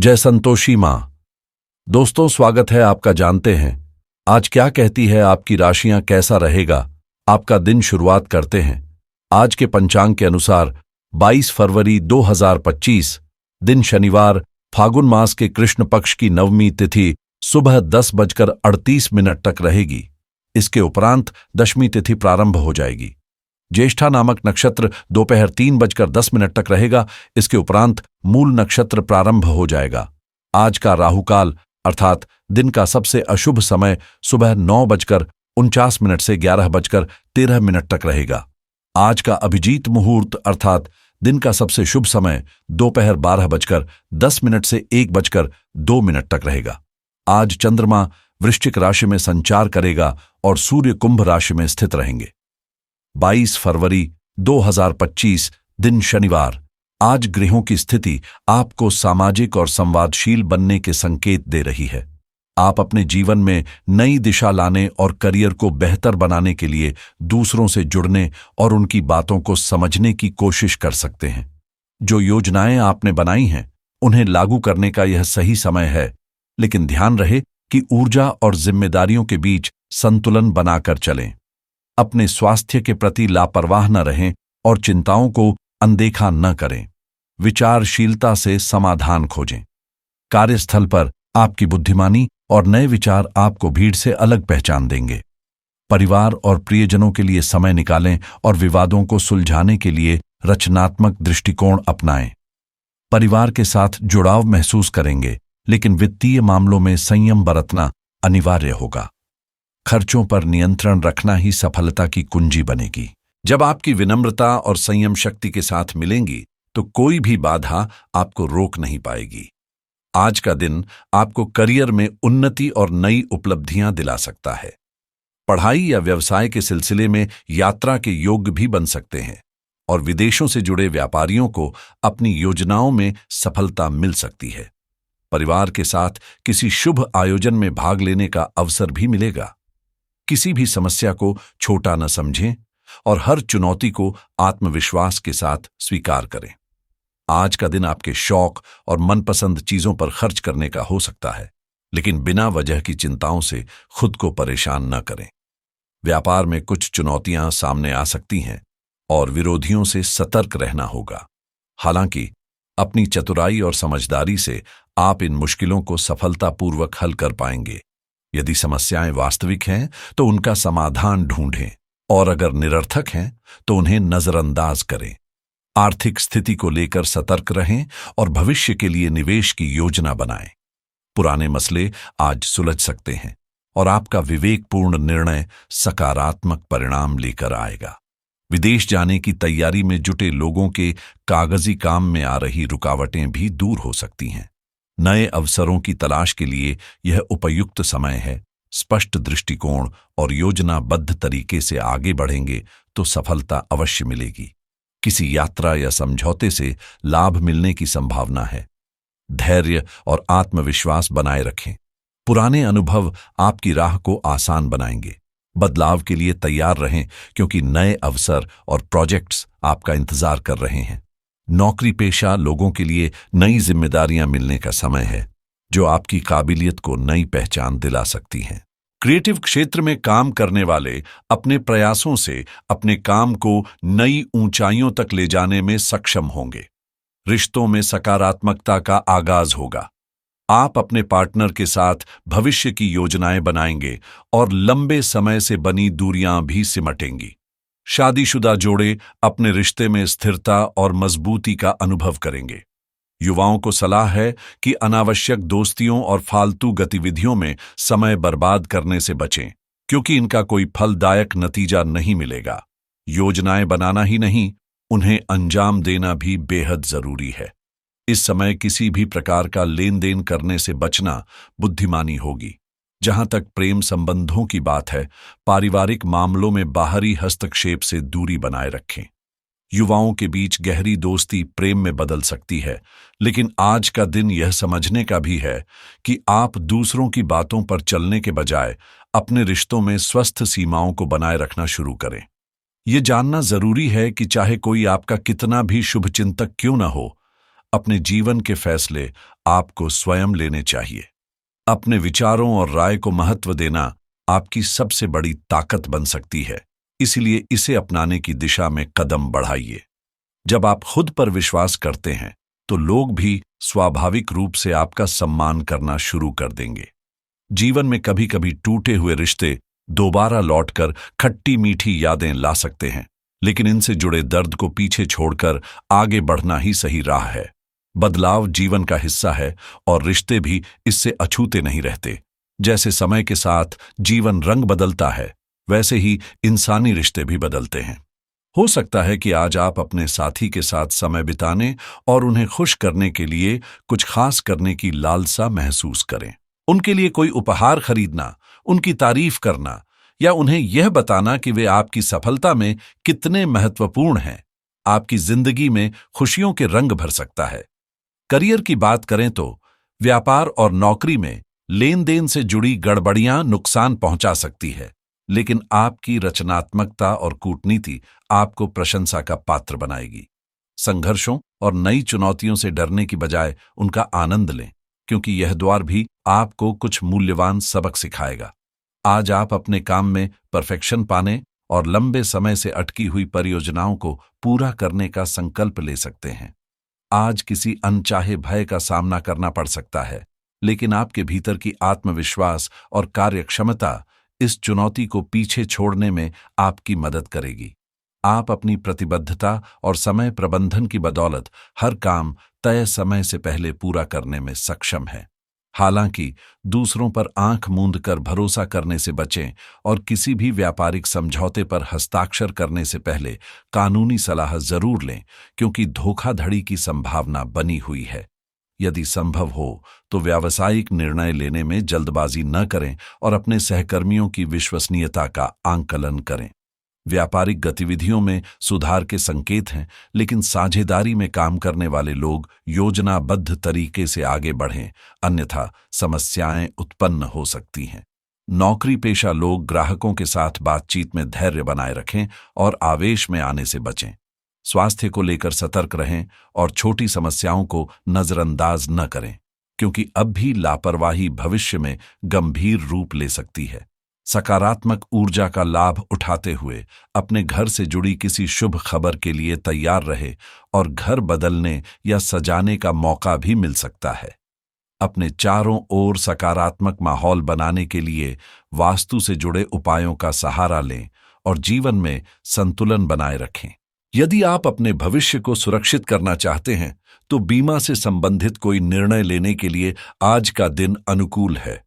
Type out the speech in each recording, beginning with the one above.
जय संतोषी माँ। दोस्तों, स्वागत है आपका। जानते हैं आज क्या कहती है आपकी राशियां, कैसा रहेगा आपका दिन। शुरुआत करते हैं आज के पंचांग के अनुसार 22 फरवरी 2025 दिन शनिवार, फागुन मास के कृष्ण पक्ष की नवमी तिथि सुबह 10:38 तक रहेगी। इसके उपरांत दशमी तिथि प्रारंभ हो जाएगी। ज्येष्ठा नामक नक्षत्र दोपहर 3:10 तक रहेगा। इसके उपरांत मूल नक्षत्र प्रारंभ हो जाएगा। आज का राहुकाल अर्थात दिन का सबसे अशुभ समय सुबह 9:49 से 11:13 तक रहेगा। आज का अभिजीत मुहूर्त अर्थात दिन का सबसे शुभ समय दोपहर 12:10 से 1:02 तक रहेगा। आज चंद्रमा वृश्चिक राशि में संचार करेगा और सूर्य कुंभ राशि में स्थित रहेंगे। 22 फरवरी 2025 दिन शनिवार। आज ग्रहों की स्थिति आपको सामाजिक और संवादशील बनने के संकेत दे रही है। आप अपने जीवन में नई दिशा लाने और करियर को बेहतर बनाने के लिए दूसरों से जुड़ने और उनकी बातों को समझने की कोशिश कर सकते हैं। जो योजनाएं आपने बनाई हैं उन्हें लागू करने का यह सही समय है, लेकिन ध्यान रहे कि ऊर्जा और जिम्मेदारियों के बीच संतुलन बनाकर चलें। अपने स्वास्थ्य के प्रति लापरवाह न रहें और चिंताओं को अनदेखा न करें। विचारशीलता से समाधान खोजें। कार्यस्थल पर आपकी बुद्धिमानी और नए विचार आपको भीड़ से अलग पहचान देंगे। परिवार और प्रियजनों के लिए समय निकालें और विवादों को सुलझाने के लिए रचनात्मक दृष्टिकोण अपनाएं। परिवार के साथ जुड़ाव महसूस करेंगे, लेकिन वित्तीय मामलों में संयम बरतना अनिवार्य होगा। खर्चों पर नियंत्रण रखना ही सफलता की कुंजी बनेगी। जब आपकी विनम्रता और संयम शक्ति के साथ मिलेंगी तो कोई भी बाधा आपको रोक नहीं पाएगी। आज का दिन आपको करियर में उन्नति और नई उपलब्धियां दिला सकता है। पढ़ाई या व्यवसाय के सिलसिले में यात्रा के योग भी बन सकते हैं और विदेशों से जुड़े व्यापारियों को अपनी योजनाओं में सफलता मिल सकती है। परिवार के साथ किसी शुभ आयोजन में भाग लेने का अवसर भी मिलेगा। किसी भी समस्या को छोटा न समझें और हर चुनौती को आत्मविश्वास के साथ स्वीकार करें। आज का दिन आपके शौक और मनपसंद चीजों पर खर्च करने का हो सकता है, लेकिन बिना वजह की चिंताओं से खुद को परेशान न करें। व्यापार में कुछ चुनौतियां सामने आ सकती हैं और विरोधियों से सतर्क रहना होगा। हालांकि अपनी चतुराई और समझदारी से आप इन मुश्किलों को सफलतापूर्वक हल कर पाएंगे। यदि समस्याएं वास्तविक हैं तो उनका समाधान ढूंढें और अगर निरर्थक हैं तो उन्हें नजरअंदाज करें। आर्थिक स्थिति को लेकर सतर्क रहें और भविष्य के लिए निवेश की योजना बनाएं। पुराने मसले आज सुलझ सकते हैं और आपका विवेकपूर्ण निर्णय सकारात्मक परिणाम लेकर आएगा। विदेश जाने की तैयारी में जुटे लोगों के कागजी काम में आ रही रुकावटें भी दूर हो सकती हैं। नए अवसरों की तलाश के लिए यह उपयुक्त समय है। स्पष्ट दृष्टिकोण और योजनाबद्ध तरीके से आगे बढ़ेंगे तो सफलता अवश्य मिलेगी। किसी यात्रा या समझौते से लाभ मिलने की संभावना है। धैर्य और आत्मविश्वास बनाए रखें। पुराने अनुभव आपकी राह को आसान बनाएंगे। बदलाव के लिए तैयार रहें क्योंकि नए अवसर और प्रोजेक्ट्स आपका इंतजार कर रहे हैं। नौकरी पेशा लोगों के लिए नई जिम्मेदारियां मिलने का समय है, जो आपकी काबिलियत को नई पहचान दिला सकती हैं। क्रिएटिव क्षेत्र में काम करने वाले अपने प्रयासों से अपने काम को नई ऊंचाइयों तक ले जाने में सक्षम होंगे। रिश्तों में सकारात्मकता का आगाज होगा। आप अपने पार्टनर के साथ भविष्य की योजनाएं बनाएंगे और लंबे समय से बनी दूरियां भी सिमटेंगी। शादीशुदा जोड़े अपने रिश्ते में स्थिरता और मजबूती का अनुभव करेंगे। युवाओं को सलाह है कि अनावश्यक दोस्तियों और फालतू गतिविधियों में समय बर्बाद करने से बचें, क्योंकि इनका कोई फलदायक नतीजा नहीं मिलेगा। योजनाएं बनाना ही नहीं, उन्हें अंजाम देना भी बेहद जरूरी है। इस समय किसी भी प्रकार का लेन देन करने से बचना बुद्धिमानी होगी। जहां तक प्रेम संबंधों की बात है, पारिवारिक मामलों में बाहरी हस्तक्षेप से दूरी बनाए रखें। युवाओं के बीच गहरी दोस्ती प्रेम में बदल सकती है, लेकिन आज का दिन यह समझने का भी है कि आप दूसरों की बातों पर चलने के बजाय अपने रिश्तों में स्वस्थ सीमाओं को बनाए रखना शुरू करें। यह जानना जरूरी है कि चाहे कोई आपका कितना भी शुभचिंतक क्यों न हो, अपने जीवन के फैसले आपको स्वयं लेने चाहिए। अपने विचारों और राय को महत्व देना आपकी सबसे बड़ी ताकत बन सकती है, इसलिए इसे अपनाने की दिशा में कदम बढ़ाइए। जब आप खुद पर विश्वास करते हैं तो लोग भी स्वाभाविक रूप से आपका सम्मान करना शुरू कर देंगे। जीवन में कभी कभी टूटे हुए रिश्ते दोबारा लौटकर खट्टी मीठी यादें ला सकते हैं, लेकिन इनसे जुड़े दर्द को पीछे छोड़कर आगे बढ़ना ही सही राह है। बदलाव जीवन का हिस्सा है और रिश्ते भी इससे अछूते नहीं रहते। जैसे समय के साथ जीवन रंग बदलता है, वैसे ही इंसानी रिश्ते भी बदलते हैं। हो सकता है कि आज आप अपने साथी के साथ समय बिताने और उन्हें खुश करने के लिए कुछ खास करने की लालसा महसूस करें। उनके लिए कोई उपहार खरीदना, उनकी तारीफ करना या उन्हें यह बताना कि वे आपकी सफलता में कितने महत्वपूर्ण हैं, आपकी जिंदगी में खुशियों के रंग भर सकता है। करियर की बात करें तो व्यापार और नौकरी में लेन देन से जुड़ी गड़बड़ियां नुकसान पहुंचा सकती है, लेकिन आपकी रचनात्मकता और कूटनीति आपको प्रशंसा का पात्र बनाएगी। संघर्षों और नई चुनौतियों से डरने की बजाय उनका आनंद लें, क्योंकि यह द्वार भी आपको कुछ मूल्यवान सबक सिखाएगा। आज आप अपने काम में परफेक्शन पाने और लंबे समय से अटकी हुई परियोजनाओं को पूरा करने का संकल्प ले सकते हैं। आज किसी अनचाहे भय का सामना करना पड़ सकता है, लेकिन आपके भीतर की आत्मविश्वास और कार्यक्षमता इस चुनौती को पीछे छोड़ने में आपकी मदद करेगी। आप अपनी प्रतिबद्धता और समय प्रबंधन की बदौलत हर काम तय समय से पहले पूरा करने में सक्षम हैं। हालांकि दूसरों पर आंख मूंद कर भरोसा करने से बचें और किसी भी व्यापारिक समझौते पर हस्ताक्षर करने से पहले कानूनी सलाह जरूर लें, क्योंकि धोखाधड़ी की संभावना बनी हुई है। यदि संभव हो तो व्यावसायिक निर्णय लेने में जल्दबाजी न करें और अपने सहकर्मियों की विश्वसनीयता का आंकलन करें। व्यापारिक गतिविधियों में सुधार के संकेत हैं, लेकिन साझेदारी में काम करने वाले लोग योजनाबद्ध तरीके से आगे बढ़ें, अन्यथा समस्याएं उत्पन्न हो सकती हैं। नौकरी पेशा लोग ग्राहकों के साथ बातचीत में धैर्य बनाए रखें और आवेश में आने से बचें। स्वास्थ्य को लेकर सतर्क रहें और छोटी समस्याओं को नजरअंदाज न करें, क्योंकि अब भी लापरवाही भविष्य में गंभीर रूप ले सकती है। सकारात्मक ऊर्जा का लाभ उठाते हुए अपने घर से जुड़ी किसी शुभ खबर के लिए तैयार रहे और घर बदलने या सजाने का मौका भी मिल सकता है। अपने चारों ओर सकारात्मक माहौल बनाने के लिए वास्तु से जुड़े उपायों का सहारा लें और जीवन में संतुलन बनाए रखें। यदि आप अपने भविष्य को सुरक्षित करना चाहते हैं तो बीमा से संबंधित कोई निर्णय लेने के लिए आज का दिन अनुकूल है।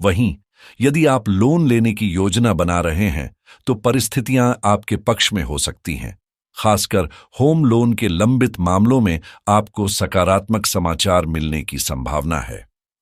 वहीं यदि आप लोन लेने की योजना बना रहे हैं तो परिस्थितियां आपके पक्ष में हो सकती हैं। खासकर होम लोन के लंबित मामलों में आपको सकारात्मक समाचार मिलने की संभावना है।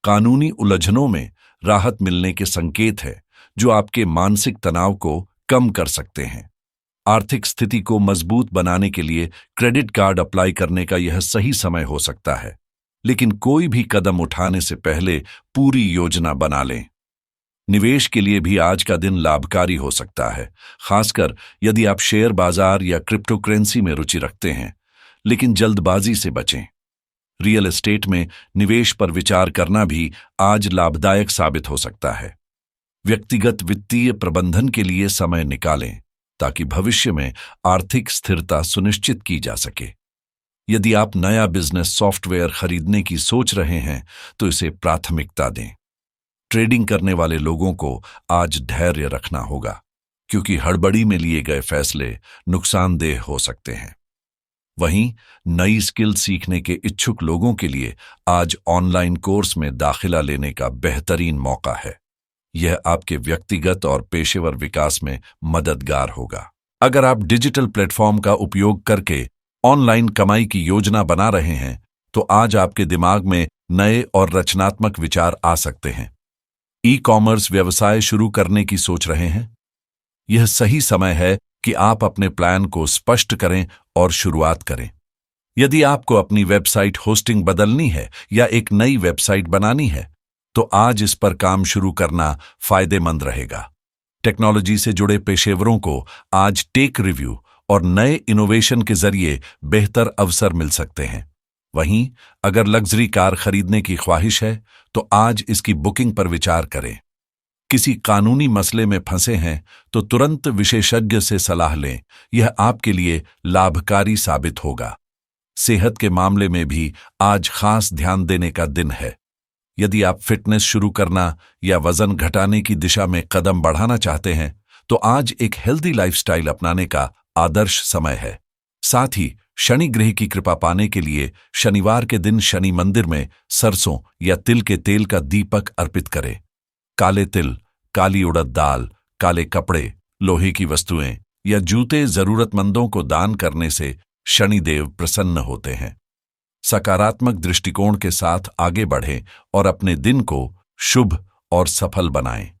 कानूनी उलझनों में राहत मिलने के संकेत है, जो आपके मानसिक तनाव को कम कर सकते हैं। आर्थिक स्थिति को मजबूत बनाने के लिए क्रेडिट कार्ड अप्लाई करने का यह सही समय हो सकता है, लेकिन कोई भी कदम उठाने से पहले पूरी योजना बना लें। निवेश के लिए भी आज का दिन लाभकारी हो सकता है, खासकर यदि आप शेयर बाजार या क्रिप्टोकरेंसी में रुचि रखते हैं, लेकिन जल्दबाजी से बचें। रियल एस्टेट में निवेश पर विचार करना भी आज लाभदायक साबित हो सकता है। व्यक्तिगत वित्तीय प्रबंधन के लिए समय निकालें ताकि भविष्य में आर्थिक स्थिरता सुनिश्चित की जा सके। यदि आप नया बिजनेस सॉफ्टवेयर खरीदने की सोच रहे हैं तो इसे प्राथमिकता दें। ट्रेडिंग करने वाले लोगों को आज धैर्य रखना होगा, क्योंकि हड़बड़ी में लिए गए फैसले नुकसानदेह हो सकते हैं। वहीं नई स्किल सीखने के इच्छुक लोगों के लिए आज ऑनलाइन कोर्स में दाखिला लेने का बेहतरीन मौका है। यह आपके व्यक्तिगत और पेशेवर विकास में मददगार होगा। अगर आप डिजिटल प्लेटफॉर्म का उपयोग करके ऑनलाइन कमाई की योजना बना रहे हैं तो आज आपके दिमाग में नए और रचनात्मक विचार आ सकते हैं। ई कॉमर्स व्यवसाय शुरू करने की सोच रहे हैं? यह सही समय है कि आप अपने प्लान को स्पष्ट करें और शुरुआत करें। यदि आपको अपनी वेबसाइट होस्टिंग बदलनी है या एक नई वेबसाइट बनानी है तो आज इस पर काम शुरू करना फायदेमंद रहेगा। टेक्नोलॉजी से जुड़े पेशेवरों को आज टेक रिव्यू और नए इनोवेशन के जरिए बेहतर अवसर मिल सकते हैं। वहीं अगर लग्जरी कार खरीदने की ख्वाहिश है तो आज इसकी बुकिंग पर विचार करें। किसी कानूनी मसले में फंसे हैं तो तुरंत विशेषज्ञ से सलाह लें, यह आपके लिए लाभकारी साबित होगा। सेहत के मामले में भी आज खास ध्यान देने का दिन है। यदि आप फिटनेस शुरू करना या वजन घटाने की दिशा में कदम बढ़ाना चाहते हैं तो आज एक हेल्दी लाइफस्टाइल अपनाने का आदर्श समय है। साथ ही शनि ग्रह की कृपा पाने के लिए शनिवार के दिन शनि मंदिर में सरसों या तिल के तेल का दीपक अर्पित करें। काले तिल, काली उड़द दाल, काले कपड़े, लोहे की वस्तुएं या जूते जरूरतमंदों को दान करने से शनिदेव प्रसन्न होते हैं। सकारात्मक दृष्टिकोण के साथ आगे बढ़ें और अपने दिन को शुभ और सफल बनाएं।